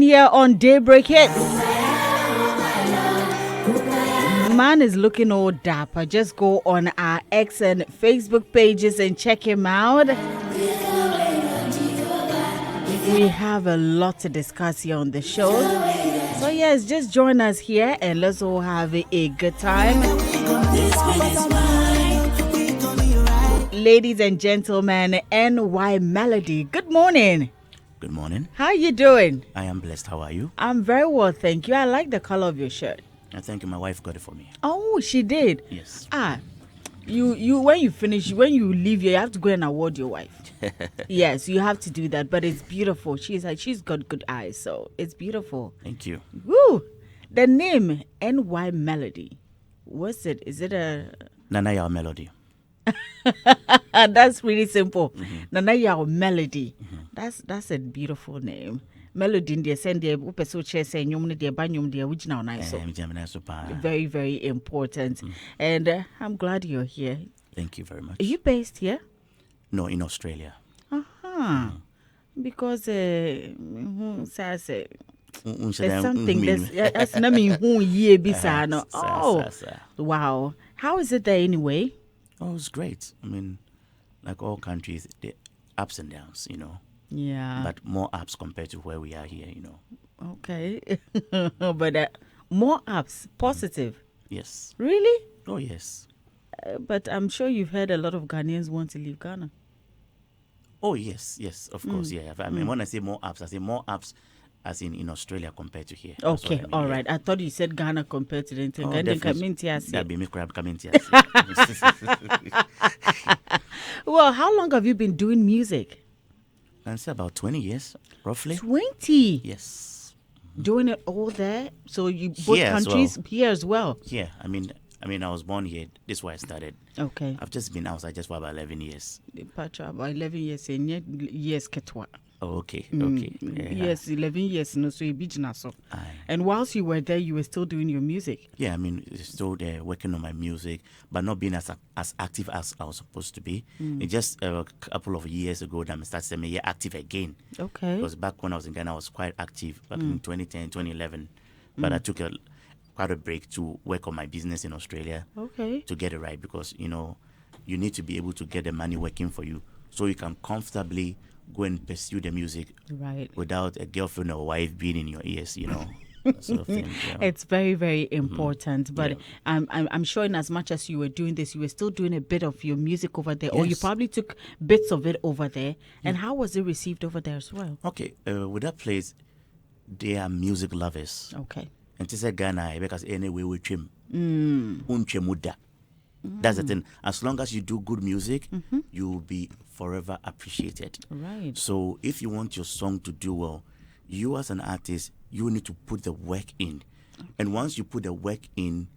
Here on Daybreak Hits. Man is looking all dapper. Just go on our X and Facebook pages and check him out. We have a lot to discuss here on the show. So yes, just join us here and let's all have a good time. Ladies and gentlemen, NY Melody, good morning. Good morning. How are you doing? I am blessed. How are you? I'm very well, thank you. I like the color of your shirt. Thank you. My wife got it for me. Oh, she did? Yes. You when you finish, when you leave here, you have to go and award your wife. Yes, you have to do that, but it's beautiful. She's got good eyes, so it's beautiful. Thank you. Woo! The name NY Melody. What's it? Is it a Nana Yao Melody? That's really simple. Nana Yao Melody. That's a beautiful name. Melody in the send the upeso chair say nyum the banyum the original nice. Very, very important. And I'm glad you're here. Thank you very much. Are you based here? No, in Australia. Because there's something that's not me who ye bisano. Oh, wow. How is it there anyway? Oh, it's great. I mean, like all countries, the ups and downs, Yeah. But more ups compared to where we are here, Okay. But more ups, positive. Yes. Really? Oh, yes. But I'm sure you've heard a lot of Ghanaians want to leave Ghana. Oh, yes, of course, yeah. I mean, when I say more ups, I say more ups as in Australia compared to here. Okay, I mean, all right. I thought you said Ghana compared to the definitely. That'd be me coming to Well, how long have you been doing music? I'd say about 20 years, roughly. 20? Yes. Doing it all there? So you both Here countries here as well? Yeah, I mean, I was born here. This is where I started. Okay. I've just been outside just for about 11 years. About 11 years and years ketwa. Oh, okay. Yeah. Yes, 11 years. No, so you so. And whilst you were there, you were still doing your music. Yeah, I mean, still there working on my music, but not being as active as I was supposed to be. It's just a couple of years ago that I started saying, active again. Okay. Because back when I was in Ghana, I was quite active back in 2010, 2011. But I took quite a break to work on my business in Australia. Okay. To get it right, because, you need to be able to get the money working for you so you can comfortably go and pursue the music without a girlfriend or wife being in your ears, that sort of thing. Yeah. It's very, very important. But I'm sure in as much as you were doing this, you were still doing a bit of your music over there, or you probably took bits of it over there. And how was it received over there as well? Okay, with that place, they are music lovers. Okay. And to say Ghana, because anyway we trim. That's the thing. As long as you do good music, you will be forever appreciated. Right. So if you want your song to do well, you as an artist, you need to put the work in. Okay. And once you put the work in,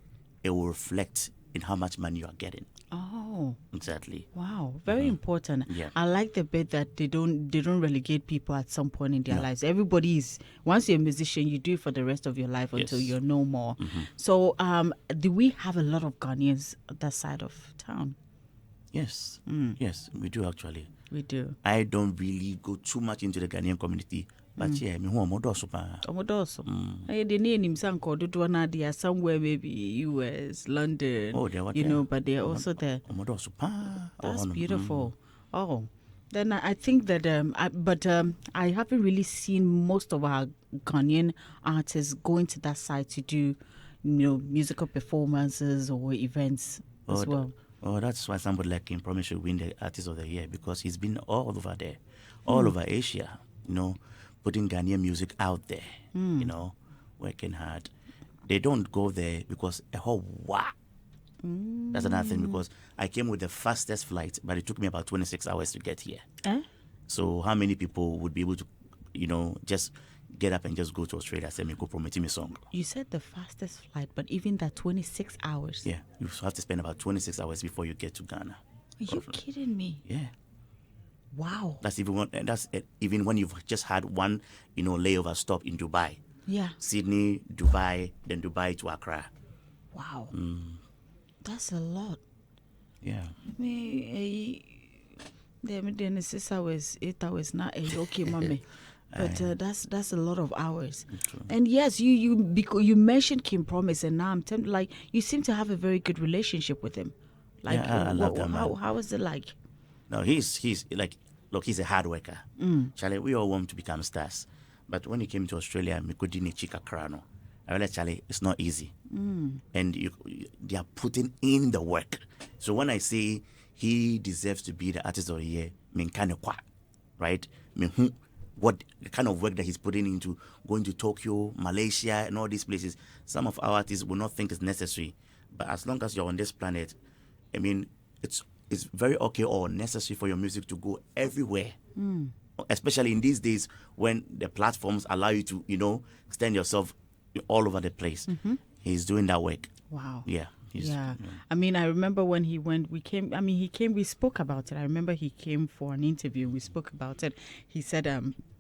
it will reflect in how much money you are getting. Oh. Exactly. Wow. Very important. Yeah. I like the bit that they don't relegate people at some point in their lives. Everybody is, once you're a musician, you do it for the rest of your life until you're no more. So do we have a lot of Ghanaians at that side of town? Yes. Yes, we do actually. We do. I don't really go too much into the Ghanaian community. But yeah, me who Omodoso. The name they are somewhere maybe US, London. Oh, but they are also there. That's beautiful. Oh, then I think that I haven't really seen most of our Ghanaian artists going to that side to do, musical performances or events as well. Oh, that's why somebody like him probably should win the Artist of the Year, because he's been all over there, all over Asia, putting Ghanaian music out there, working hard. They don't go there because a whole That's another thing, because I came with the fastest flight, but it took me about 26 hours to get here. So how many people would be able to, just get up and just go to Australia and say, me go promote me song? You said the fastest flight, but even that 26 hours? Yeah, you have to spend about 26 hours before you get to Ghana. Are you kidding me? Yeah. Wow. That's even when you've just had one, layover stop in Dubai. Yeah. Sydney, Dubai, then Dubai to Accra. Wow. That's a lot. Yeah. Me, then 6 hours, 8 hours, not okay, mommy. But that's a lot of hours. True. And yes, you mentioned Kim Promise, and now I'm tempted. Like, you seem to have a very good relationship with him. Like, Yeah, I love that man. how is it like? No, he's like, look, he's a hard worker. Charlie, we all want to become stars, but when he came to Australia, Mikudini Chika Krano, I realized, Charlie, it's not easy, and they are putting in the work. So when I say he deserves to be the artist of the year, right? What the kind of work that he's putting into going to Tokyo, Malaysia, and all these places, some of our artists will not think it's necessary. But as long as you're on this planet, I mean, it's very okay or necessary for your music to go everywhere. Especially in these days when the platforms allow you to, extend yourself all over the place. He's doing that work. Wow. Yeah. Yeah. I mean, I remember when he went, we spoke about it. I remember he came for an interview. We spoke about it. He said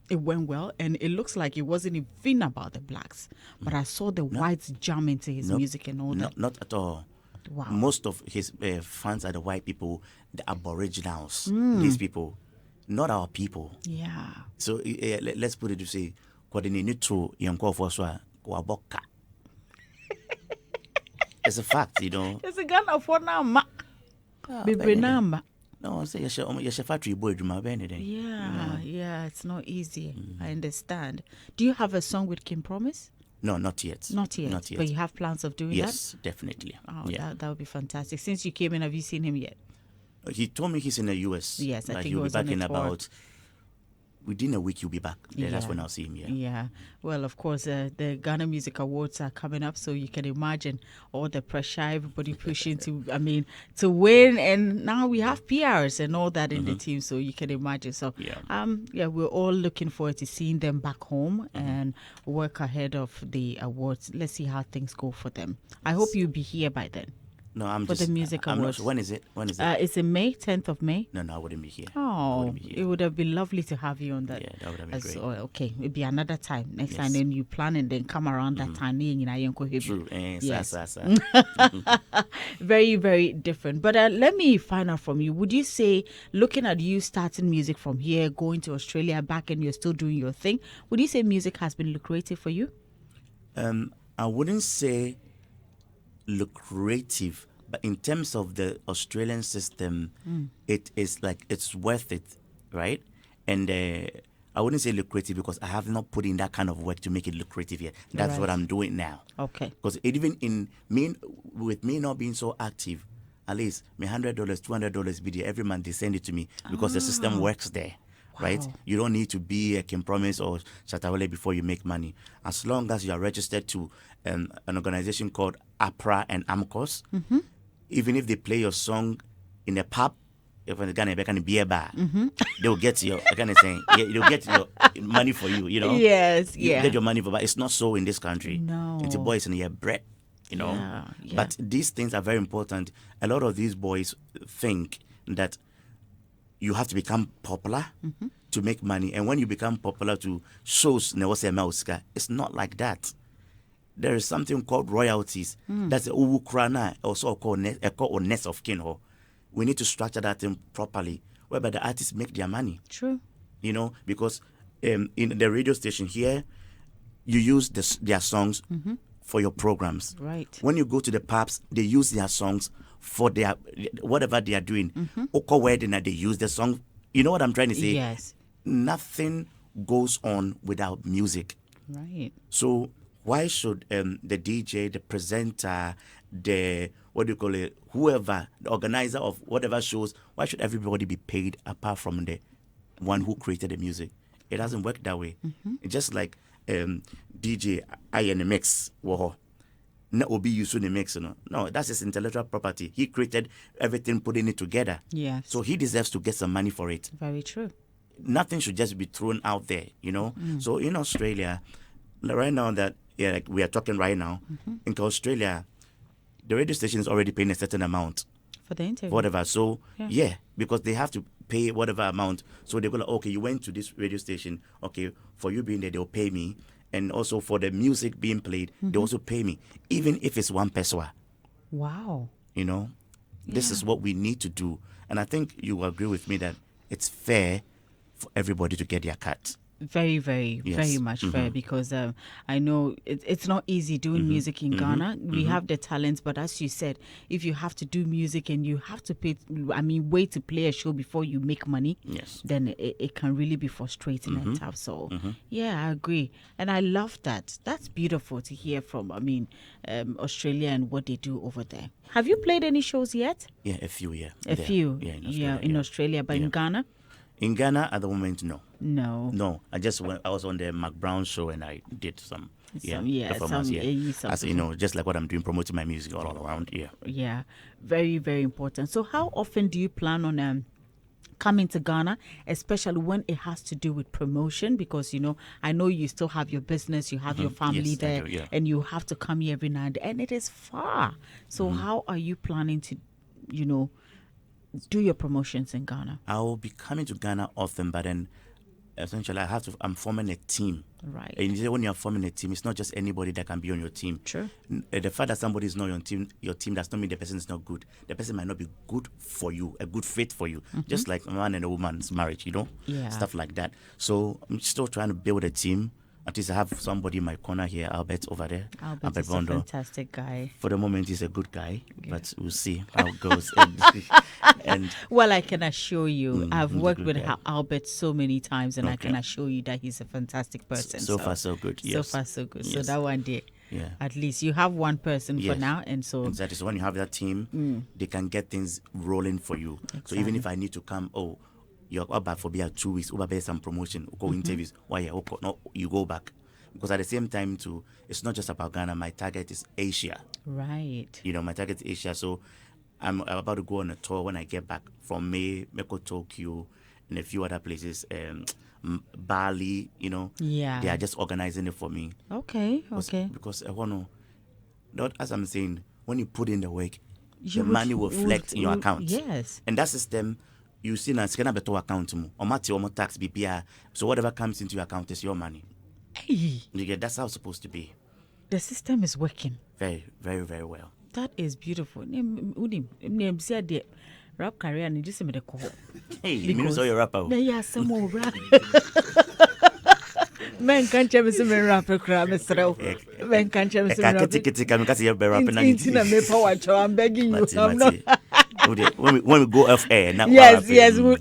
it went well, and it looks like it wasn't even about the blacks. But I saw the whites jam into his music and all that. Not at all. Wow. Most of his fans are the white people, the aboriginals, these people, not our people. Yeah. So let's put it to say, it's a fact, It's a gun of one number. Baby number. No, say your factory boy, Yeah, it's not easy. I understand. Do you have a song with Kim Promise? No, not yet. Not yet. But you have plans of doing that? Yes, definitely. Oh, yeah. that would be fantastic. Since you came in, have you seen him yet? He told me he's in the US. Yes, I think he'll be back in tour. about within a week. He'll be back. That's when I'll see him. Yeah. Well, of course, the Ghana Music Awards are coming up, so you can imagine all the pressure, everybody pushing to win, and now we have PRs and all that in the team, so you can imagine. So, we're all looking forward to seeing them back home and work ahead of the awards. Let's see how things go for them. I hope you'll be here by then. No, I'm for just. the music I'm awards. not, when is it? It's in May, 10th of May. No, I wouldn't be here. Oh, it would have been lovely to have you on that. Yeah, that would have been great. Okay, it'll be another time. Next time, then you plan and then come around that time. True. Yes. Very, very different. But let me find out from you. Would you say, looking at you starting music from here, going to Australia, back, and you're still doing your thing, would you say music has been lucrative for you? I wouldn't say lucrative, but in terms of the Australian system, it is like it's worth it, right? And I wouldn't say lucrative because I have not put in that kind of work to make it lucrative yet. That's what I'm doing now. Okay. Because even with me not being so active, at least my $100, $200 video every month they send it to me because the system works there. Wow. Right? You don't need to be a Kim Promise or Shatawale before you make money. As long as you are registered to an organization called APRA and AMCOS, even if they play your song in a pub, if it's going to be a beer bar, they'll get your, they'll get your money for you, Yes, You get your money for, but it's not so in this country. No. It's the boys in your bread, Yeah. But these things are very important. A lot of these boys think that you have to become popular to make money. And when you become popular to shows, it's not like that. There is something called royalties. That's the uwukrana, also called nest of kin. We need to structure that thing properly, whereby the artists make their money. True. Because in the radio station here, you use their songs for your programs. Right. When you go to the pubs, they use their songs for their whatever they are doing. Oko wedding, they use the song. You know what I'm trying to say? Yes. Nothing goes on without music. Right. So why should the DJ, the presenter, whoever, the organizer of whatever shows, why should everybody be paid apart from the one who created the music? It doesn't work that way. It's just like DJ I in the mix. No, Obi used in the mix. No, that's his intellectual property. He created everything, putting it together. Yes. So he deserves to get some money for it. Very true. Nothing should just be thrown out there, So in Australia, right now that like we are talking right now, in Australia, the radio station is already paying a certain amount for the interview. Whatever. So because they have to pay whatever amount. So they go like, okay, you went to this radio station. Okay, for you being there, they'll pay me. And also for the music being played, they also pay me, even if it's one peso. Wow. This is what we need to do. And I think you will agree with me that it's fair for everybody to get their cut. Very, very, very much fair, because I know it's not easy doing music in Ghana. We have the talents, but as you said, if you have to do music and you have to pay, wait to play a show before you make money, then it can really be frustrating and tough. So, yeah, I agree. And I love that. That's beautiful to hear from, Australia and what they do over there. Have you played any shows yet? Yeah, a few, yeah. A few? Yeah, in Australia. In Australia, but in Ghana? In Ghana, at the moment, no. No. I was on the Mac Brown show and I did some performance. As you know, just like what I'm doing, promoting my music all around here. Yeah, very, very important. So how often do you plan on coming to Ghana, especially when it has to do with promotion? Because, I know you still have your business, you have your family there, and you have to come here every night, and it is far. So how are you planning to, do your promotions in Ghana? I will be coming to Ghana often, but then essentially I'm forming a team. Right. And when you're forming a team, it's not just anybody that can be on your team. True. The fact that somebody is not on your team does not mean the person is not good. The person might not be good for you, a good fit for you. Just like a man and a woman's marriage, stuff like that. So I'm still trying to build a team. At least I have somebody in my corner here, Albert over there. Albert is a fantastic guy. For the moment, he's a good guy, but we'll see how it goes. and well, I can assure you, I've worked with Albert so many times, and I can assure you that he's a fantastic person. So far, so good. Yes. So far, so good. Yes. So that one day, yeah. At least you have one person for now, and so exactly. So when you have that team, they can get things rolling for you. Exactly. So even if I need to come, you're back for 2 weeks, over some promotion, go interviews. No, you go back. Because at the same time, too, it's not just about Ghana. My target is Asia. Right. My target is Asia. So I'm about to go on a tour when I get back from May, Meko, Tokyo, and a few other places. Bali, Yeah. They are just organizing it for me. Okay. Because I want to, not as I'm saying, when you put in the work, the money will reflect in your account. Yes. And that system, you see now, it's going to be to account or tax BPR. So whatever comes into your account is your money. Hey. That's how it's supposed to be. The system is working. Very, very, very well. That is beautiful. Rap career and just the call. Hey, you know you're a rapper. Yeah, some more rap. Men can't tell me some rapper crap, Mr. Men can't tell me some rapper. I'm begging you. I'm not. When we go off air now. Yes,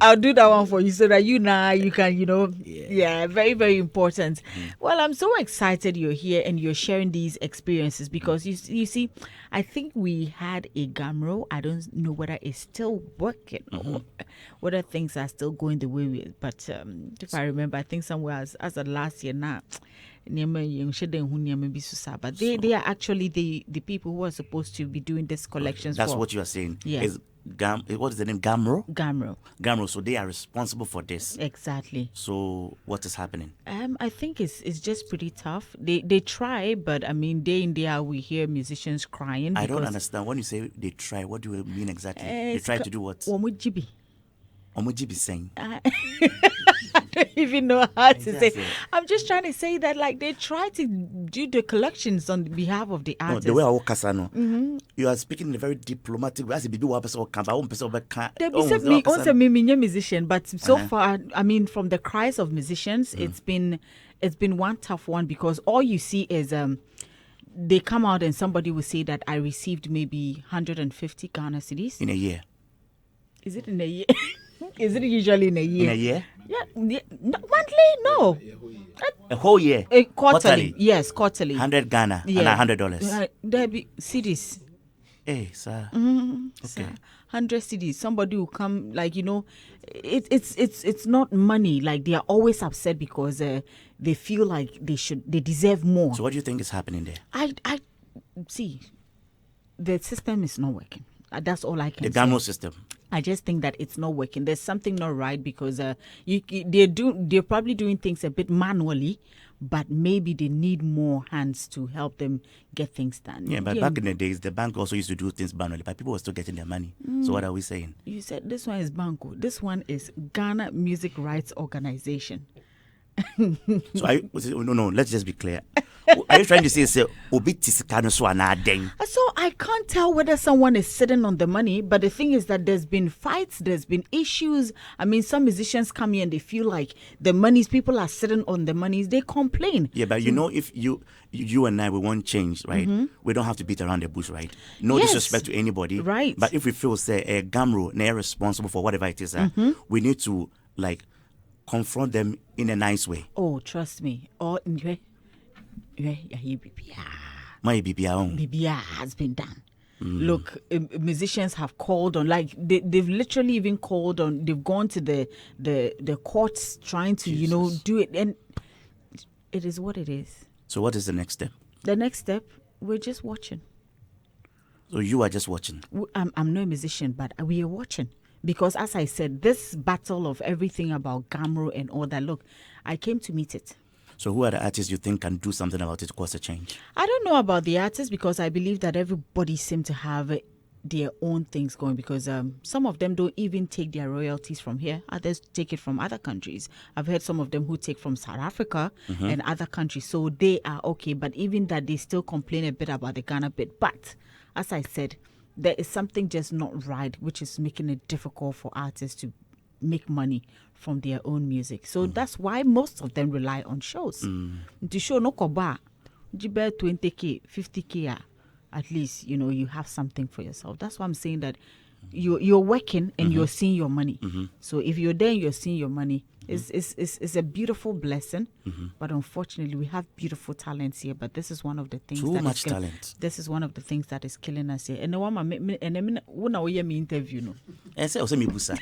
I'll do that one for you so that you can, yeah, very, very important. Well, I'm so excited you're here and you're sharing these experiences because you see, I think we had a Gamro. I don't know whether it's still working or whether things are still going the way we. But if I remember, I think somewhere as of last year now. But they are actually the people who are supposed to be doing this collections. That's what you are saying. Yeah. What is the name? Gamro? Gamro. So they are responsible for this. Exactly. So what is happening? I think it's just pretty tough. They try, but day in day out we hear musicians crying. I don't understand. When you say they try, what do you mean exactly? They try to do what? Omujibi saying. I don't even know how to say. I'm just trying to say that they try to do the collections on behalf of the artists. No, the way I walk Kasano, you are speaking in a very diplomatic way. As a baby, I'm musician, but so far, from the cries of musicians, it's been one tough one because all you see is they come out and somebody will say that I received maybe 150 Ghana cedis in a year. Is it in a year? Is it usually in a year? In a year? Yeah. No, monthly? No. A whole year? Quarterly. Yes, quarterly. 100 Ghana and $100. There be CDs. Hey, sir. Okay. Sir. 100 CDs. Somebody will come, it's not money. They are always upset because they feel like they deserve more. So what do you think is happening there? I see. The system is not working. That's all I can say. The Gamro system. I just think that it's not working. There's something not right because they're probably doing things a bit manually, but maybe they need more hands to help them get things done. Yeah, but back in the days, the bank also used to do things manually, but people were still getting their money. So what are we saying? You said this one is Banco. This one is Ghana Music Rights Organization. So no, let's just be clear. Are you trying to say obi tisikano so anadeng? So I can't tell whether someone is sitting on the money, but the thing is that there's been fights, there's been issues. I mean, some musicians come here and they feel like the monies, people are sitting on the monies, they complain. Yeah, but you know, if you and I, we want change, right? We don't have to beat around the bush, right? No Yes. disrespect to anybody. Right. But if we feel, say, a Gamro, they're responsible for whatever it is, we need to, like, confront them in a nice way. Oh, trust me. Oh, My BBA. BBR has been done. Look, musicians have called on, like they've literally even called on. They've gone to the courts trying to do it, and it is what it is. So what is the next step? The next step, we're just watching. So you are just watching. I'm no musician, but we are watching because, as I said, this battle of everything about Gamro and all that. Look, I came to meet it. So who are the artists you think can do something about it to cause a change? I don't know about the artists because I believe that everybody seems to have their own things going because some of them don't even take their royalties from here. Others take it from other countries. I've heard some of them who take from South Africa and other countries. So they are okay. But even that, they still complain a bit about the Ghana bit. But as I said, there is something just not right, which is making it difficult for artists to make money from their own music. So that's why most of them rely on shows. To show no koba, jibe 20k, 50k, at least you have something for yourself. That's why I'm saying that you're working and you're seeing your money. So if you're there and you're seeing your money, it's a beautiful blessing. But unfortunately, we have beautiful talents here. But this is one of the things talent. This is one of the things that is killing us here. And the one when I hear me interview, And say me busa.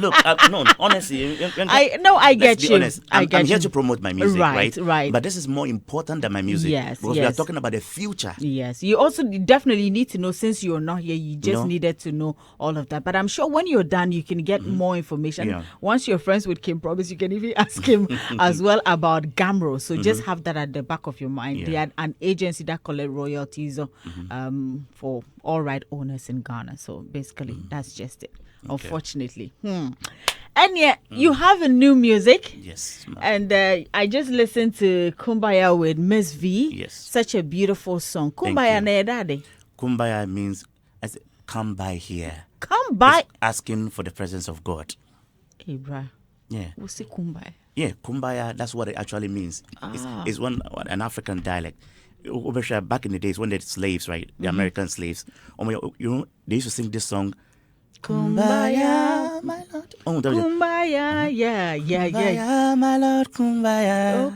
Look, no, honestly, I get you. Honest. I'm here to promote my music, right. But this is more important than my music. Yes, because we are talking about the future. Yes, you also definitely need to know, since you're not here, you just needed to know all of that. But I'm sure when you're done, you can get more information. Yeah. Once you're friends with Kim Promise, you can even ask him as well about Gamro. So just have that at the back of your mind. Yeah. They are an agency that collect royalties for all right owners in Ghana. So basically, that's just it. Okay. Unfortunately. And yeah, you have a new music. Yes. And I just listened to Kumbaya with Miss V. Yes. Such a beautiful song. Kumbaya na edade. Kumbaya means come by here. Come by. It's asking for the presence of God. Hey, bruh. Yeah. What's it Kumbaya? Yeah, Kumbaya, that's what it actually means. It's an African dialect. Back in the days when they're slaves, right? The American slaves. They used to sing this song. Kumbaya, my lord. Oh, Kumbaya, yeah. Kumbaya, my lord, Kumbaya.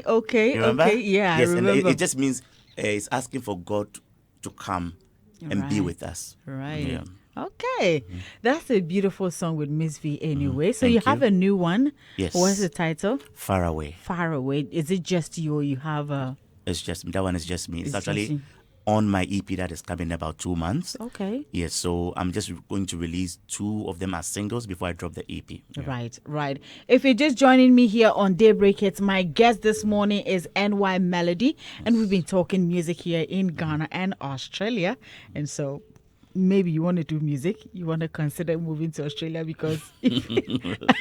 Okay, yeah, yes, I remember. And it just means it's asking for God to come and be with us. Right. Yeah. Okay. That's a beautiful song with Miss V anyway. So you have a new one. Yes. What's the title? Far Away. Far Away. Is it just you or you have a... It's just, that one is just me. It's actually on my EP that is coming in about 2 months. Okay. Yes, so I'm just going to release 2 of them as singles before I drop the EP. Yeah. Right. If you're just joining me here on Daybreak Hits, my guest this morning is NY Melody, and we've been talking music here in Ghana and Australia. And so maybe you want to do music, you want to consider moving to Australia, because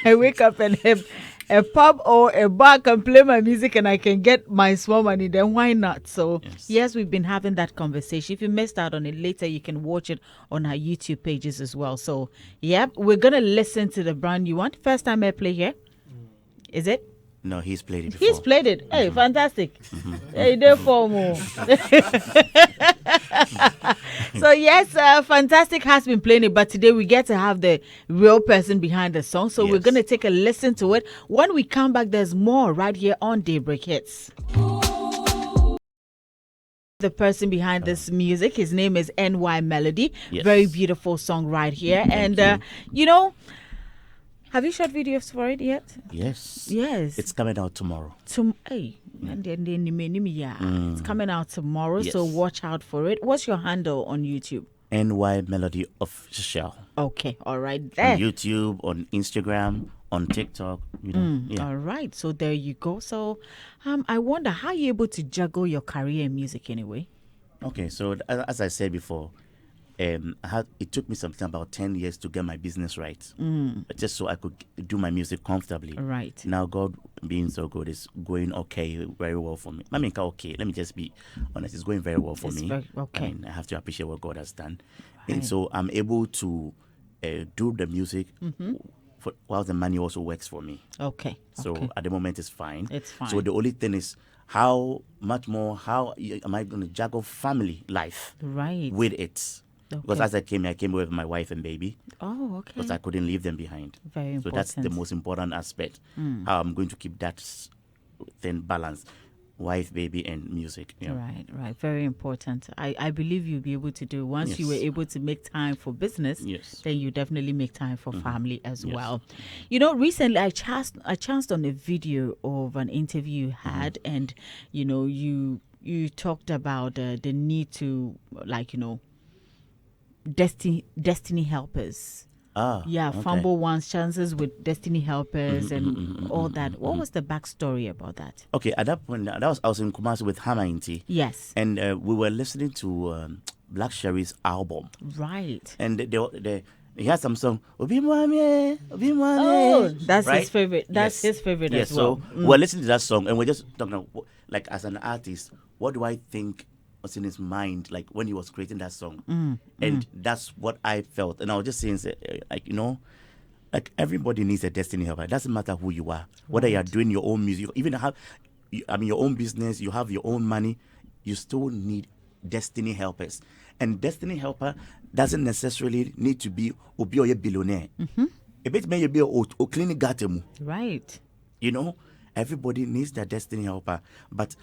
I wake up and have a pub or a bar can play my music and I can get my small money, then why not? So yes, we've been having that conversation. If you missed out on it later, you can watch it on our YouTube pages as well. So we're going to listen to the brand new one. First time I play here. Is it? No, he's played it before. He's played it. Hey, fantastic. Hey, therefore more. So yes, Fantastic has been playing it, but today we get to have the real person behind the song. So we're going to take a listen to it. When we come back, there's more right here on Daybreak Hits. The person behind this music, his name is NY Melody. Yes. Very beautiful song right here. And have you shot videos for it yet? Yes. It's coming out tomorrow. It's coming out tomorrow, so watch out for it. What's your handle on YouTube? NY Melody Official. Okay, all right. There. On YouTube, on Instagram, on TikTok. All right, so there you go. So I wonder, how are you able to juggle your career in music anyway? Okay, so as I said before, it took me something about 10 years to get my business right, just so I could do my music comfortably. Right. Now, God being so good, is going okay, very well for me. I mean, okay, let me just be honest, it's going very well for me. Okay. I mean, I have to appreciate what God has done. Right. And so I'm able to do the music while the money also works for me. Okay. So at the moment, it's fine. It's fine. So the only thing is, how am I going to juggle family life with it? Okay. Because as I came with my wife and baby. Oh, okay. Because I couldn't leave them behind. Very important. So that's the most important aspect. How I'm going to keep that thing balanced. Wife, baby, and music. Yeah. Right. Very important. I believe you'll be able to do. Once you were able to make time for business, then you definitely make time for family as well. You know, recently I chanced on a video of an interview you had, and you know, you talked about the need to, like, you know, destiny helpers. Okay. Fumble one's chances with destiny helpers and all that. What was the backstory about that? Okay, at that point, I was in Kumasi with Hama Inti. Yes. And we were listening to Black Sherry's album. Right. And he had some song, Obi Mwame. Oh, that's right? his favorite. That's his favorite as well. So we're listening to that song, and we're just talking about, like, as an artist, what do I think was in his mind, like, when he was creating that song? And that's what I felt. And I was just saying, like, you know, like, everybody needs a destiny helper. It doesn't matter who you are, whether you're doing your own music, even your own business, you have your own money, you still need destiny helpers. And destiny helper doesn't necessarily need to be a billionaire. A bit may be a clinic gatemu. Right. You know, everybody needs their destiny helper, but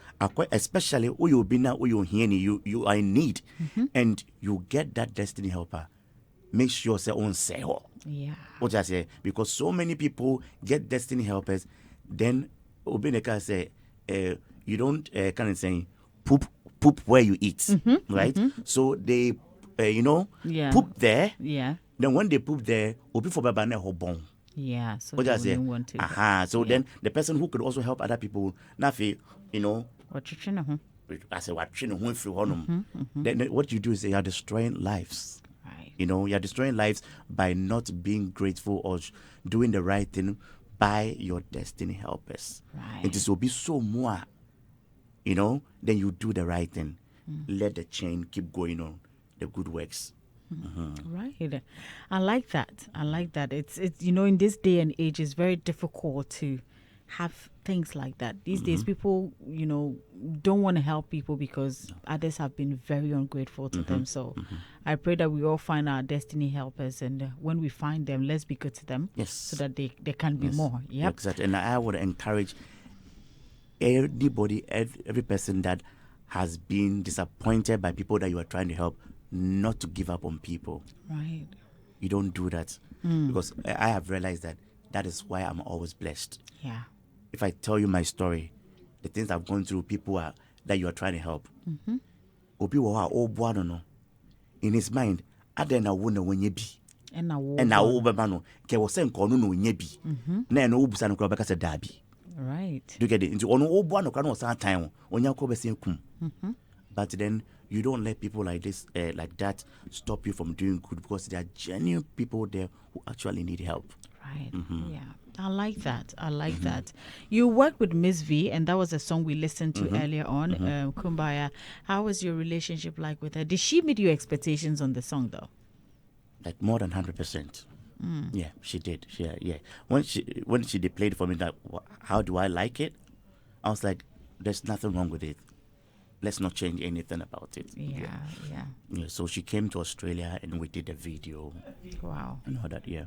especially who you be now, who you are in need, and you get that destiny helper. Make sure say own say. Yeah. What I say, because so many people get destiny helpers, then Obineka say, you don't kind of say poop where you eat, right? So they, poop there. Yeah. Then when they poop there, Obi for babane hobon. Yeah, so what they say? want to. So then the person who could also help other people, nafi, I say what then what you do is you are destroying lives. Right. You know, you are destroying lives by not being grateful or doing the right thing by your destiny helpers. Right. It will be so more, then you do the right thing. Let the chain keep going on, the good works. Right. I like that. It's in this day and age, it's very difficult to have things like that. These days, people, don't want to help people because others have been very ungrateful to them. So I pray that we all find our destiny helpers, and when we find them, let's be good to them. Yes. So that they can be more. Yep. Exactly. And I would encourage anybody, every person that has been disappointed by people that you are trying to help, not to give up on people. Right. You don't do that. Because I have realized that is why I'm always blessed. Yeah. If I tell you my story, the things I've gone through, people that you are trying to help. Obi wa o boano no. In his mind, adena wo na wenye bi. And na wo beba no, ke wo se nko no no wenye bi. Na no wo busa no kro beka se da bi. Right. Do you get it? Into ono o boano kra no san time. Onya ko be se kum. But then you don't let people like this, like that, stop you from doing good, because there are genuine people there who actually need help. Right. Yeah. I like that. That. You worked with Miss V, and that was a song we listened to earlier on, Kumbaya. How was your relationship like with her? Did she meet your expectations on the song, though? Like more than 100%. Yeah, she did. Yeah. When she played for me, that how do I like it? I was like, there's nothing wrong with it. Let's not change anything about it. Yeah. So she came to Australia and we did a video. Wow. And all that, yeah.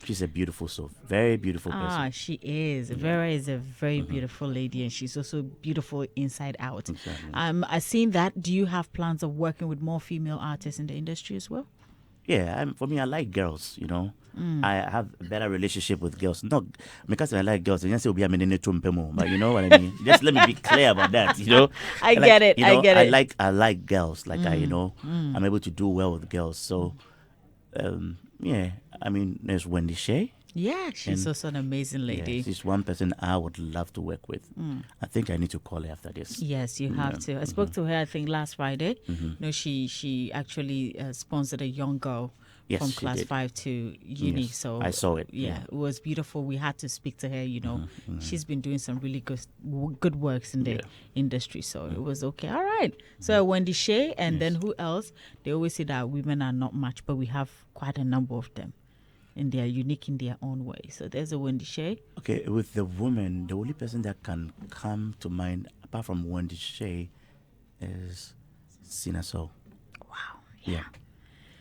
She's a beautiful soul. Very beautiful person. She is. Vera is a very beautiful lady, and she's also beautiful inside out. Exactly. I've seen that. Do you have plans of working with more female artists in the industry as well? Yeah, for me, I like girls, I have a better relationship with girls. Not because I like girls, but you know what I mean? Just let me be clear about that, I get it. I like girls. Like, I'm able to do well with girls. So, yeah, I mean, there's Wendy Shea. Yeah, she's And also an amazing lady. yeah, she's one person I would love to work with. I think I need to call her after this. Yes, you have to. I spoke to her, I think, last Friday. No, she actually sponsored a young girl Yes, from she class did. 5 to uni. Yes, So I saw it. Yeah, it was beautiful. We had to speak to her. She's been doing some really good works in the industry. So it was okay. All right. So Wendy Shea, and then who else? They always say that women are not much, but we have quite a number of them. And they are unique in their own way. So there's a Wendy Shea. Okay, with the woman, the only person that can come to mind, apart from Wendy Shea, is Sina Soul. Wow. Yeah.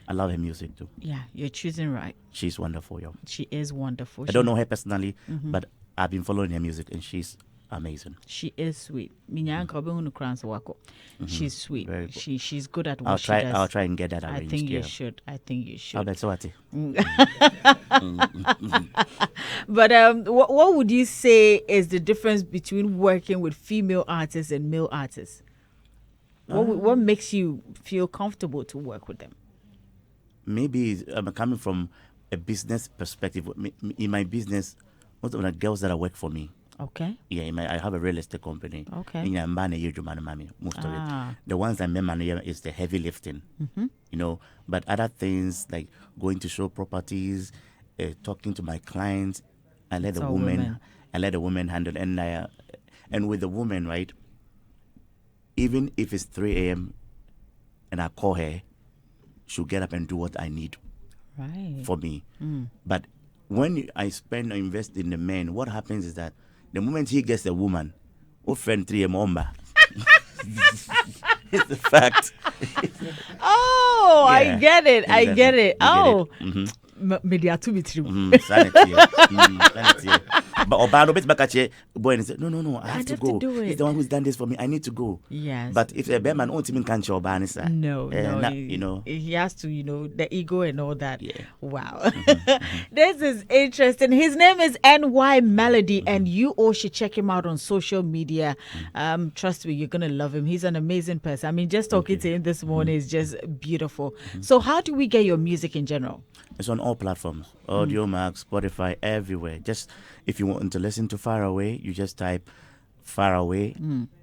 I love her music too. Yeah, you're choosing right. She's wonderful, yo. She is wonderful. I don't know her personally, but I've been following her music and she's amazing. She is sweet. She's sweet. Very good. She's good at what she does. I'll try and get that I arranged. think you should. I think you should. I'll bet so. But what would you say is the difference between working with female artists and male artists? What makes you feel comfortable to work with them? Maybe I'm coming from a business perspective. In my business, most of the girls that work for me. Okay. Yeah, I have a real estate company. Okay. Most of it. The ones I manage is the heavy lifting. But other things like going to show properties, talking to my clients, I let the woman handle. And with the woman, right? Even if it's 3 a.m. and I call her, she'll get up and do what I need for me. But when I spend or invest in the man, what happens is that the moment he gets a woman, friend 3 a.m. It's the fact. Oh, yeah, I get it. Exactly. I get it. Media to be true. Sanity. But Obano bit back at you, boy, and said, no, I have to go. He's the one who's done this for me. I need to go. Yes. But if a bear man won't even can't show Obano, no, he has to, the ego and all that. Yeah. Wow. This is interesting. His name is NY Melody, and you all should check him out on social media. Trust me, you're gonna love him. He's an amazing person. I mean, just talking to him this morning is just beautiful. So, how do we get your music in general? It's on all platforms, Audio Max, Spotify, everywhere. Just if you want to listen to Far Away, you just type Far Away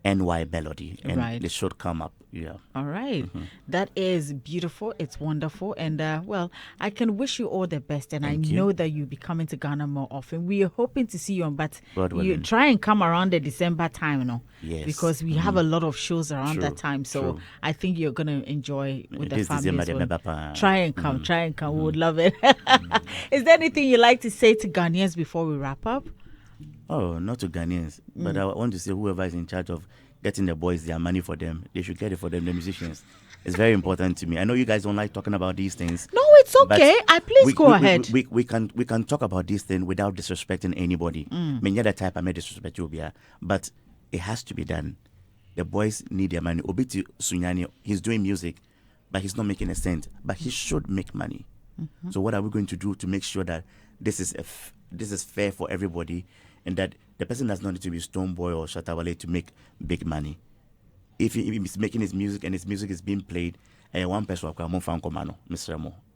NY Melody, and it should come up. Yeah. All right. That is beautiful. It's wonderful. And I can wish you all the best. And I know that you'll be coming to Ghana more often. We are hoping to see you on, but you try and come around the December time, Yes. Because we have a lot of shows around that time. So I think you're going to enjoy with the family as well. Try and come. We would love it. Is there anything you'd like to say to Ghanaians before we wrap up? Oh, not to Ghanaians, but I want to say whoever is in charge of getting the boys their money for them, they should get it for them, the musicians. It's very important to me. I know you guys don't like talking about these things. No, it's okay. Please go ahead. We can talk about these things without disrespecting anybody. Many other type I may disrespect you, but it has to be done. The boys need their money. Obiti Sunyani, he's doing music, but he's not making a cent. But he should make money. So what are we going to do to make sure that this is fair for everybody, and that the person does not need to be Stonebwoy or Shatawale to make big money? If he's making his music and his music is being played, one person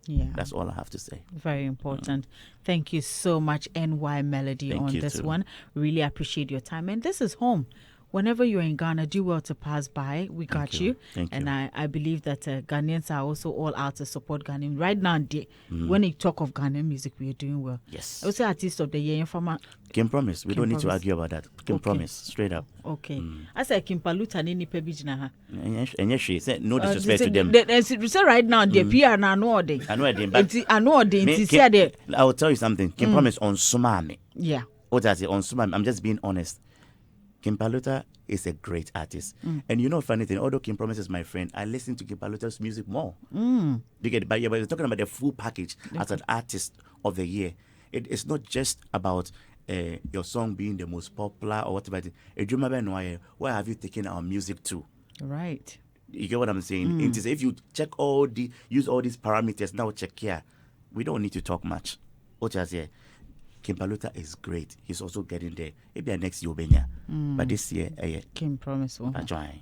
yeah. That's all I have to say. Very important. Thank you so much, NY Melody, on this one. Really appreciate your time. And this is home. Whenever you're in Ghana, do well to pass by. We got you. Thank and you. I believe that Ghanaians are also all out to support Ghanaian. Right now, when you talk of Ghanaian music, we are doing well. Yes. Also, artist of the year, Kim Promise. We don't need to argue about that. Kim Promise, straight up. Okay. I said Kim Paluta Nini Pebijina. And yes, she said no disrespect to them. Right now, the PR na no day. I know but I know the. I will tell you something. Kim Promise on Sumami. Yeah. What does it on Sumami? I'm just being honest. Kim Paluta is a great artist. And you know, funny thing, although Kim Promise is my friend, I listen to Kim Paluta's music more. You get it? But you're talking about the full package as an artist of the year. It's not just about your song being the most popular or whatever. Where have you taken our music to? Right. You get what I'm saying? It is, if you use all these parameters, now check here. We don't need to talk much. What you say? Kim Paluta is great. He's also getting there. Maybe next year, but this year, Kim Promise. Pajoy.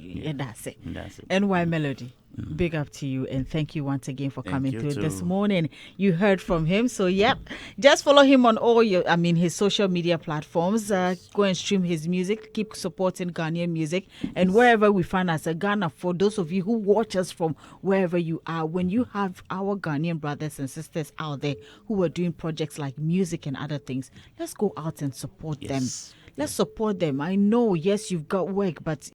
Yeah, that's it. That's it. NY Melody. Big up to you, and thank you once again for coming you through this too. morning. You heard from him, so yep. Just follow him on all his social media platforms. Go and stream his music. Keep supporting Ghanaian music, and wherever we find us, Ghana. For those of you who watch us from wherever you are, when you have our Ghanaian brothers and sisters out there who are doing projects like music and other things, let's go out and support them. Let's support them. I know, yes, you've got work, but